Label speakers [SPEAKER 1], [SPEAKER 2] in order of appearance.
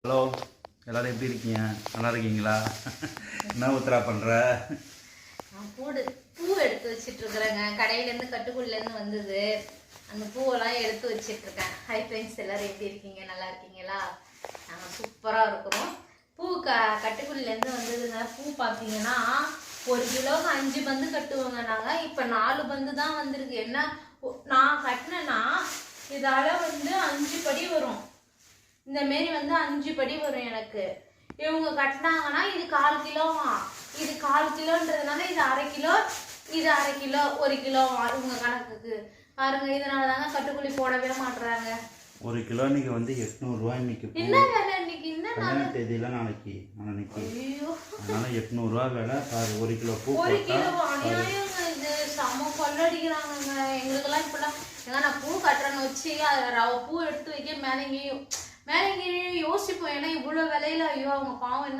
[SPEAKER 1] Hello, எல்லோரும் எப்படி இருக்கீங்க? நல்லா இருக்கீங்களா? என்ன உத்தரா பண்ணுற?
[SPEAKER 2] பூ எடுத்து வச்சிட்ருக்குறேங்க. கடையிலேருந்து கட்டுக்குள்ளேருந்து வந்தது. அந்த பூவெல்லாம் எடுத்து வச்சிட்ருக்கேன். ஹை ஃப்ரெண்ட்ஸ், எல்லோரும் எப்படி இருக்கீங்க? நல்லா இருக்கீங்களா? நாங்கள் சூப்பராக இருக்கிறோம். பூ கட்டுக்குள்ளேருந்து வந்ததுங்க. பூ பார்த்தீங்கன்னா 1 கிலோவுக்கு 5 பந்து கட்டுவோங்க நாங்கள். இப்போ 4 பந்து தான் வந்திருக்கு. என்ன நான் கட்டினேன்னா இதால் 5 படி வரும். இந்த மாரி 5 படி வரும் எனக்கு. இவங்க கட்டினாங்கன்னா இது 1/4 கிலோவா. இது 1/4 கிலோன்றதுனால இது 1/2 கிலோ, இது 1/2 கிலோ, 1 கிலோவா இவங்க கணக்குக்கு பாருங்க. இதனால தாங்க கட்டுக்குள்ளி போடவே மாட்டுறாங்க.
[SPEAKER 1] 1 கிலோ இன்னைக்கு 800 ரூபாய். இன்னைக்கு
[SPEAKER 2] என்ன வேலை? இன்னைக்கு என்ன
[SPEAKER 1] தேதியில நாளைக்கு அதனால 800 ரூபாய் வேலை. 1 கிலோ பூ.
[SPEAKER 2] 1 கிலோ அநியாயங்க. இது செம்ம கொள்ளடிக்கிறாங்க. எங்களுக்கெல்லாம் இப்பெல்லாம் ஏங்க நான் பூ கட்டுறேன்னு வச்சு பூ எடுத்து வைக்க மேலே இங்கேயும் யோசிப்போம். ஏன்னா இவ்வளோ விலையில ஐயோ அவங்க பாவம் என்ன